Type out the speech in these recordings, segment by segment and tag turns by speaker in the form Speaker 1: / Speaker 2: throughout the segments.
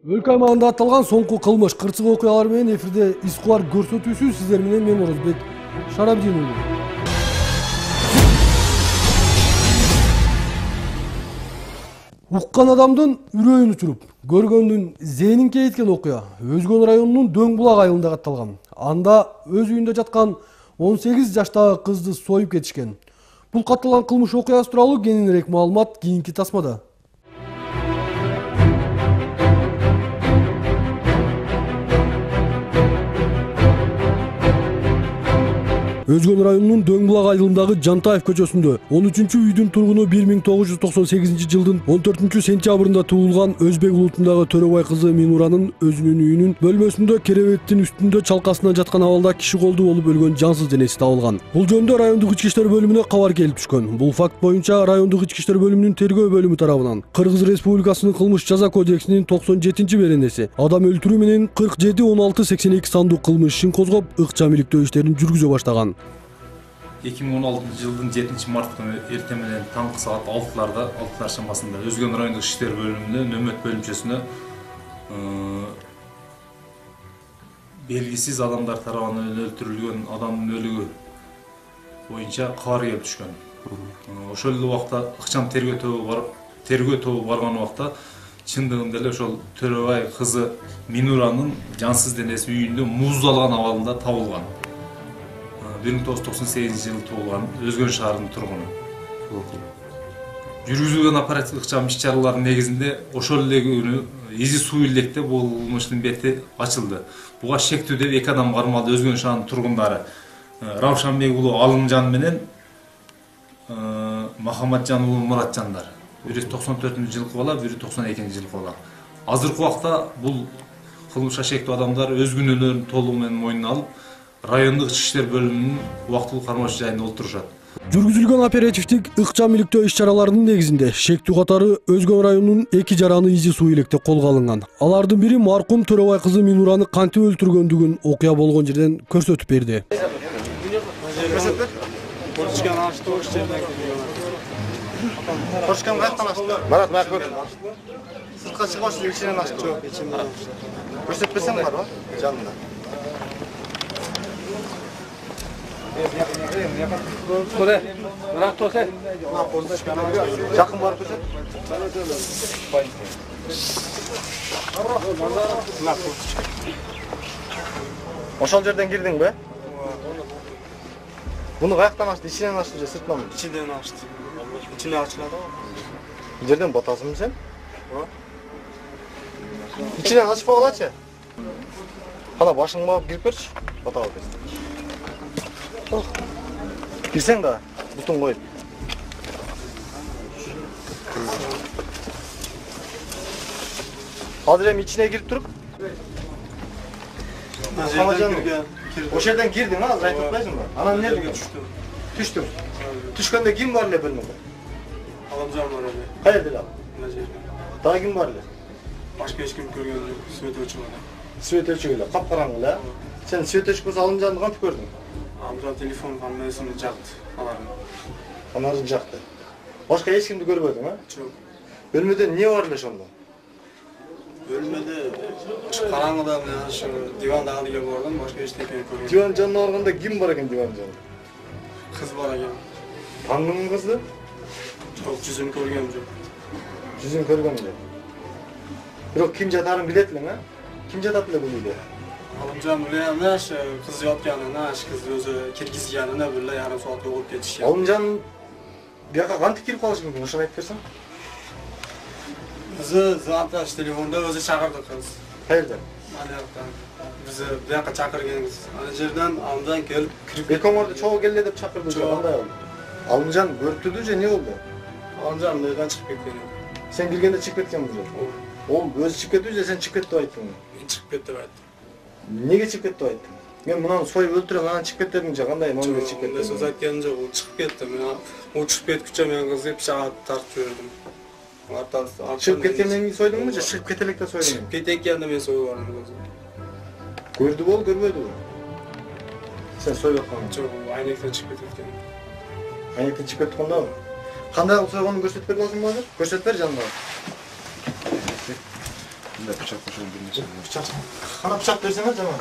Speaker 1: Өлкө аймагында аталган соңку кылмыш кырсык окуялар менен эфирде из куар көрсөтүүсү сиздер менен мен Орозбек Шарабдин уулу. Уккан адамдын үрөйүн учуруп, көргөндүн зээнин кейиткен окуя Өзгөн районунун Дөң булак айылында катталган. Анда өз үйүндө жаткан 18 жаштагы кызды союп кетишкен. Бул катталган кылмыш окуясы тууралуу кененирээк маалымат кийинки тасмада. Өзгөн районунун Дөң булак айылындагы Жантаев көчөсүндө 13-чү үйдүн тургуну 1998 жылдын 14 сентябрында туулган өзбек улутундагы Төрөбай кызы Минуранын өзүнүн үйүнүн бөлмөсүндө керебеттин үстүндө чалкасынан жаткан абалда киши колду болуп өлгөн жансыз денеси табылган. Бул жөнүндө райондук ички иштер бөлүмүнө кабар келип түшкөн. Бул факт боюнча райондук ички иштер бөлүмүнүн тергөө бөлүмү тарабынан Кыргыз Республикасынын кылмыш жаза кодексинин 97-беренеси адам өлтүрүү менен 47-16-82 сандуу кылмыш ишин козгоп, ыкчам иликтөө иштерин жүргүзө баштаган.
Speaker 2: 2016 жылдың 7 март күні ертеменен таңғы сағат 6-ларда, 6-лар шамасында Өзгөн райондық іштер бөлімінде нөмет бөлімшесіне белгісіз адамдар тарабынан өлтірілген адамның өлігі бойынша хабар келіп түшкен. Ошол уақытта ыкчам тергөө тобу барган уақытта чындыгында эле ошол Төрөбай кызы Минуранын жансыз денеси үйүндө муздалган абалында табылган. 1998 жылы туылған Өзгөн шаарынын тургуну. Жүргүзүлгөн оперативдик ыкчам иш-чаралардын негизинде ошол эле күнү изи суу илекте бул кылмыштын бети ачылды. Буга шектүү деп 2 адам кармалды. Өзгөн шаарынын тургундары Равшанбек уулу Алымжан менен Махаматжан уулу Муратжандар. Бири 94-жылкы бала, бири 92-жылкы бала. Азыркы убакта бул кылмышка шектүү адамдар өз күнөөлөрүн толугу менен мойнуна алып, райондук ички иштер бөлүмүнүн убактылуу кармоочу жайында отурушат.
Speaker 1: Жүргүзүлгөн оперативдик ыкчам иликтөө иш-чараларынын негизинде шектүү катары Өзгөн районунун 2 жараны изи суу илекте колго алынган. Алардын бири маркум Төрөбай кызы Минураны кантип өлтүргөндүгүн окуя болгон жерден көрсөтүп берди.
Speaker 3: Марат, сыртқа чыгып ичинен ачты. Көрсөтпесең бар жанында. Жақын барып көрсет. Ошол жерден кирдиң бе? Буну каяктан ачты? Ичинен ачты же сыртынан?
Speaker 4: Ичинен ачты. Ичине ачылады го.
Speaker 3: Бул жерден батасыңбы сен? Ичинен ачпагылачы. Кана башыңды багып кирип көрчү. Бата алып берсин. Кирсең да, бутун коюп. Азыр эми ичине кирип туруп. Ошол жерден кирдиң, азыр айтып атпайсыңбы? Анан эмне деле түштүм. Түштүм. Түшкөндө ким бар эле бөлмөдө?
Speaker 4: Алымжан бар эле.
Speaker 3: Кайерде ал?
Speaker 4: Мына жерде.
Speaker 3: Дагы ким бар эле?
Speaker 4: Башка эч ким көргөн жок. Свет өчүп эле.
Speaker 3: Свет өчүп эле, капкараңгы эле. Сен свет өчүп болсо Алымжанды кантип көрдүң?
Speaker 4: Алымжан телефон камерасына жакты.
Speaker 3: Аларын жакты. Башка эч кимди көрбөдүң, а?
Speaker 4: Жок.
Speaker 3: Бөлмөдө эмне бар эле ошондо?
Speaker 4: Бөлмөдө караңгыда менен ошо диванда эле көрдүм, башка эчтеке көргөм.
Speaker 3: Диван жанына барганда ким бар экен диван жанында?
Speaker 4: Кыз бар экен.
Speaker 3: Тандыңбы кызды?
Speaker 4: Жок, жүзүн көргөм жок.
Speaker 3: Жүзүн көргөм жок. Бирок ким жатарын билет элең, а? Ким жатат эле бул үйдө?
Speaker 4: Алымжан билем, аш кыз жатканын, аш кыз өзү киргизгенин биле ярым саат жогоп кетишкен.
Speaker 3: Алымжан бияка кантип кирип калышы мүмкүн? Ошону айтып берсең.
Speaker 4: Өзү звонтаж телефонда өзү чакырды кыз.
Speaker 3: Каерден?
Speaker 4: Алияктан. Бизи бияка чакырганбыз. Ана жерден Алымжан келип кирип
Speaker 3: Экөөңөрдү чогуу келе деп чакырды же кандай болду? Алымжан көртүдү же эмне болду?
Speaker 4: Алымжан мындан чыгып кеткен.
Speaker 3: Сен киргенде чыгып кеткен бул. Ол өзү чыгып кетти же сен чыгып кетти деп айттың?
Speaker 4: Мен чыгып кетти деп айттым.
Speaker 3: Неге чыгып кетти деп айттың? Мен мынаны союп өлтүрөм, анан чыгып кет дедиң же кандай мамиле чыгып кетти?
Speaker 4: Мен сөз айтканым жок, ол чыгып кетти. Мен ол чыгып кеткүчө мен кызды пышак тартып жибердим.
Speaker 3: Чыгып кеткенден кийин сойдуңбу же чыгып кете электе сойдуңбу?
Speaker 4: Чыгып кеткенде мен союп бардым кызды.
Speaker 3: Көрдү бол, көрбөдүбү? Сен союп аткан.
Speaker 4: Жок, айнектен чыгып кеткен.
Speaker 3: Айнектен чыгып кеткендеби? Кандай кылып сойгонун көрсөтүп бере аласыңбы азыр? Көрсөтүп бер жанына.
Speaker 4: Bunda bıçak koşan bilmesin.
Speaker 3: Bıçak. Bana bıçak versene canım.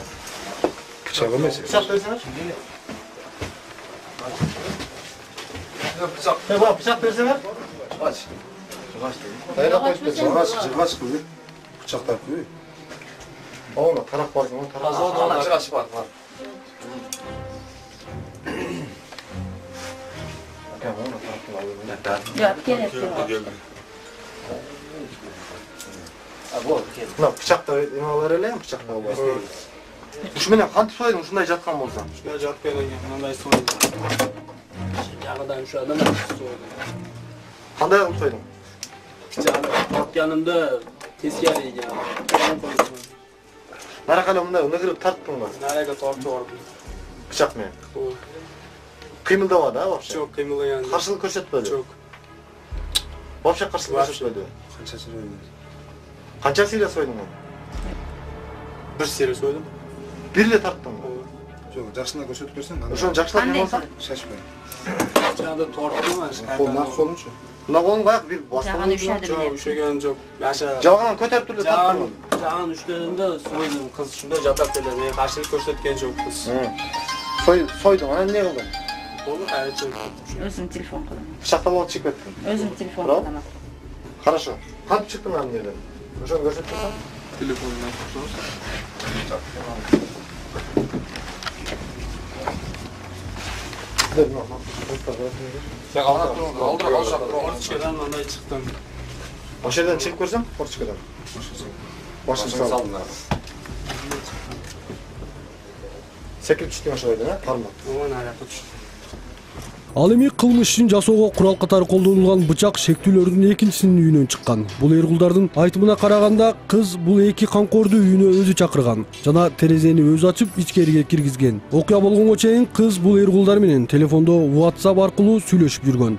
Speaker 4: Bıçak olmaz.
Speaker 3: Bıçak versene. Ya bana bıçak versene.
Speaker 4: Aç.
Speaker 3: Dayanak koy.
Speaker 4: Çıkaç kılıyor. Bıçak takıyor.
Speaker 3: Oğlum tarak var. Onun tarak.
Speaker 4: Çıkaç var.
Speaker 3: Ya oğlum tarak var.
Speaker 5: Yok, gerek yok.
Speaker 3: Buna bıçak da emalar öyle mi bıçak da var? Düşmene kantip soydum şunday jatkan bolsam.
Speaker 4: Şuna cevap verin. Yanımda soydu.
Speaker 6: Yanıdan şu adam soğudu.
Speaker 3: Kanday alıp soydum.
Speaker 6: Yanımda tezgahı yani. Ben koydum.
Speaker 3: Narakala bunda ne kırıp tarttın mı?
Speaker 6: Nereye tortu ordu.
Speaker 3: Bıçak mı?
Speaker 6: O
Speaker 3: Kıymıldamadı ha vapşa.
Speaker 6: çok kıymalı yani.
Speaker 3: Karşılık ko'rsatmadi.
Speaker 6: Çok.
Speaker 3: Vapşa karşılık ko'rsatmadi.
Speaker 4: Kaçasını oynuyor.
Speaker 3: Qanchasiga so'yding uni?
Speaker 6: Bir seri soydum.
Speaker 3: Birle tarttın mı?
Speaker 4: Yok, жақсына көрсетіп берсең,
Speaker 3: O'shani жақsылab
Speaker 5: Qanday
Speaker 3: yemasan.
Speaker 4: шашпай.
Speaker 6: Yanında tortu var.
Speaker 4: Қолын қолыншы.
Speaker 3: Buna qo'lin qo'yaq bir bosib.
Speaker 5: Jag'an ushladi
Speaker 6: Çok
Speaker 5: bilyapti.
Speaker 6: üşügen çok. Yaşa.
Speaker 3: Jag'ini ko'tarib turib tarttın.
Speaker 6: Jag'an üçlerinde soydum. Kız şunda jatak böyle. Beni karşılık koşturtken çok kız.
Speaker 3: So'yding, ana ne qilding?
Speaker 6: Olur hayır çok.
Speaker 5: O'zim telefon qilaman.
Speaker 3: Pichoqlab olib chiqib ketding.
Speaker 5: O'zim telefon
Speaker 3: Bravo.
Speaker 5: qilaman.
Speaker 3: Хорошо. Qancha chiqding ana yerdan? O'shani ko'rsatib bersan.
Speaker 6: Telefondan Orçadan ondan çıktım.
Speaker 3: O'sha yerdan chiqib ko'rsam, Porchkadan. Boshini sol. Sekib tushding o'sha yerdan, ha? Qarmoq.
Speaker 6: Aman ayakta düştüm.
Speaker 1: Ал эми кылмыш ишин жасоого курал катары колдонулган бычак шектүүлөрдүн экинчисинин үйүнөн чыккан. Бул эргулдардын айтымына караганда, кыз бул эки канкорду үйүнө өзү чакырган жана терезени өзү ачып ичкериге киргизген. Окуя болгонго чейин кыз бул эргулдар менен телефондо WhatsApp аркылуу сүйлөшүп жүргөн.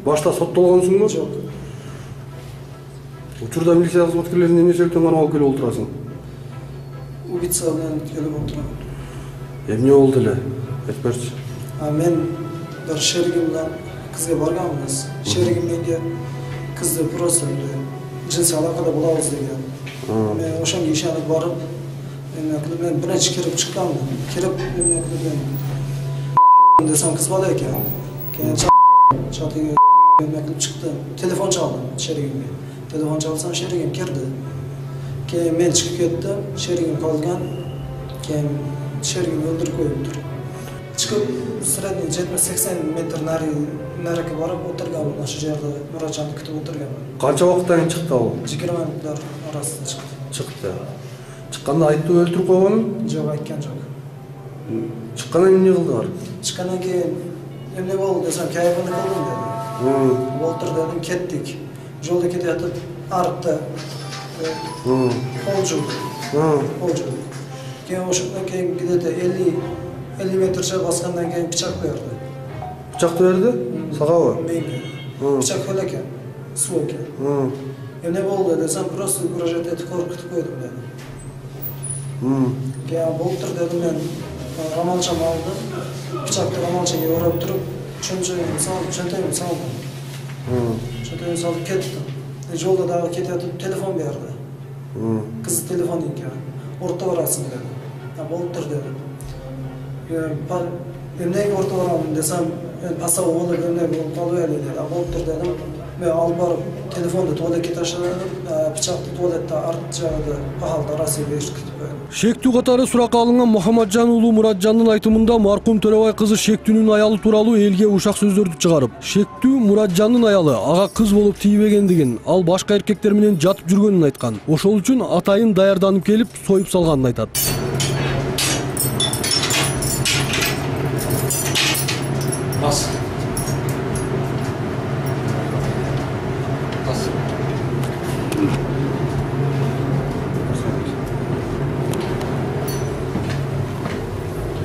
Speaker 1: Башта соттолгонсуңбу?
Speaker 6: Çok.
Speaker 1: Учурда милиция кызматкерлерин эмне себептен кармалып келип отурасың?
Speaker 7: Убийца bilan kelib o'tiraman.
Speaker 1: Эмне болду эле? Айтып берчи.
Speaker 7: Men bir sherigim bilan qizga borganmiz. Sherigim menga qizni просто jinsiy aloqada bo'lamiz degan. Men o'shanga ishonib borib, men bir necha kirib chiqqanman. Kirib desam qiz bola ekan. Keyin chatiga qilib chiqdim. Telefon chaldim sherigimga. Telefon chalsam sherigim kirdi. Keyin men chiqib ketdim, sherigim qolgan. Keyin sherigimni o'ldirib qo'yibdi. Chiqib sirani 70-80 metr nariga borib o'tirganman, o'sha yerda Murodjonni kutib o'tirganman.
Speaker 1: Qancha vaqtdan keyin chiqdi u?
Speaker 7: 20 minutlar orasida chiqdi.
Speaker 1: Chiqdi. Chiqqanda aytdi o'ldirib qo'yganim?
Speaker 7: Yo'q, aytgan yo'q.
Speaker 1: Chiqqandan keyin ne qildilar?
Speaker 7: Chiqqandan keyin endi bo'ldi desam, kayfini qildim dedi. O'ltirdim, ketdik. Yo'lda ketayotib, ariqda qo'l jurdi. Keyin o'shandan keyin где-то 50 metrcha bosgandan keyin pichoq berdi.
Speaker 1: Pichoq berdi? Sag'avi?
Speaker 7: Menga. Pichoq qo'l ekan, suv ekan. Endi bo'ldi desam, просто murojaat etib qo'rqitib qo'ydim dedi. Keyin bo'ltir dedim men. Romancham oldim. Pichoqni romanchaga o'rab turib, cho'ntagimni soldim. Cho'ntagimni solib ketdim. Yo'lda davom ketayotib telefon berdi. Qiz telefoni ekan. O'rta orasin dedi. Bo'ltir dedim. Emnega o'rta oraman desam, pasov bo'lib endi qolverdi dedi. Bo'ltir dedim. Men olib borib telefonni tualetga tashladim. Pichoqni tualetda ortjagida ahol orasiga eshitib qo'ydim.
Speaker 1: Шектүү катары суракка алынган Мухаммаджан уулу Муратжандын айтымында маркум Төрөбай кызы Шектүүнүн аялы тууралуу элге ушак сөздөрдү чыгарып, Шектүү Муратжандын аялы ага кыз болуп тийбегендигин, ал башка эркектер менен жатып жүргөнүн айткан. Ошол үчүн атайын даярданып келип, союп салганын айтат.
Speaker 2: Bas.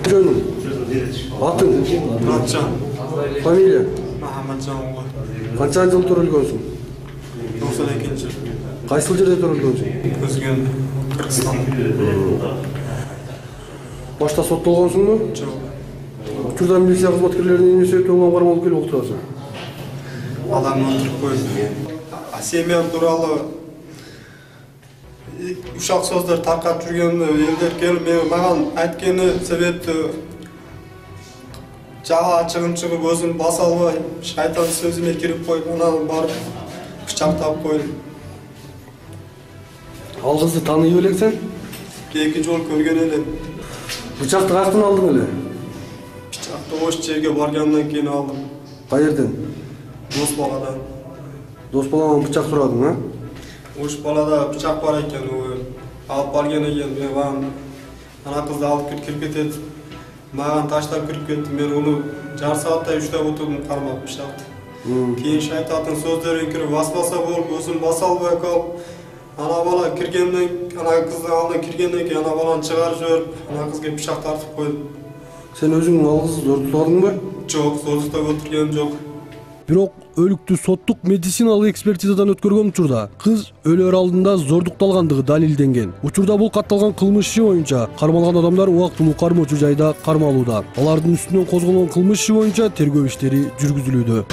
Speaker 1: Жөнүң? Атың?
Speaker 6: Muratcan.
Speaker 1: Фамилия?
Speaker 6: Muhammadcan oğlu.
Speaker 1: Канча жыл төрөлгөнсүң?
Speaker 6: 92.
Speaker 1: Кайсыл жерде төрөлгөнсүң?
Speaker 6: Kızgın. Kırgızstan.
Speaker 1: Башта соттолгонсуңбу?
Speaker 6: Çok.
Speaker 1: Учурда милиция кызматкерлеринин эмне себептен улам кармалып келип отурасың?
Speaker 4: Адамны өлтүрүп койду. Семьям тууралуу ушак сөздөр таркап жүргөндө элдер келип мага айтканы себептүү жага ачыгым чыгып өзүм баса албай шайтан сөзүмө кирип коюп анан барып бычактап койдум.
Speaker 1: Ал кызды тааный элексиң?
Speaker 4: 2 жол көргөн элем.
Speaker 1: Бычакты каяктан алдың эле?
Speaker 4: Бычакты ош жерге баргандан кийин алдым.
Speaker 1: Каерден?
Speaker 4: Дос баладан.
Speaker 1: Дос балаңан бычак сурадың, а?
Speaker 4: Ош балада бычак бар экен, алып барган экен. Мен ана кызды алып кирип кетет. Маған таштап кирип кетти. Мен уну жарым сааттай уштап отурдум кармап бычакты. Кийин шайтандын сөздөрүн кирип баспаса болуп, өзүм баса албай калып, ана бала киргенден, ана кыздын алдына киргенден кийин ана баланы чыгарып жиберип, ана кызга бычак тартып койдум.
Speaker 1: Сен өзүң ал кызды зордукладыңбы?
Speaker 4: Жок, зордуктап отургем жок.
Speaker 1: Бирок өлүктү соттук медициналык экспертизадан өткөргөн учурда кыз өлөр алдында зордукталгандыгы далилденген. Учурда бул катталган кылмыш иши боюнча кармалган адамдар убактылуу кармоочу жайда кармалууда. Алардын үстүнөн козголгон кылмыш иши боюнча тергөө иштери жүргүзүлүүдө.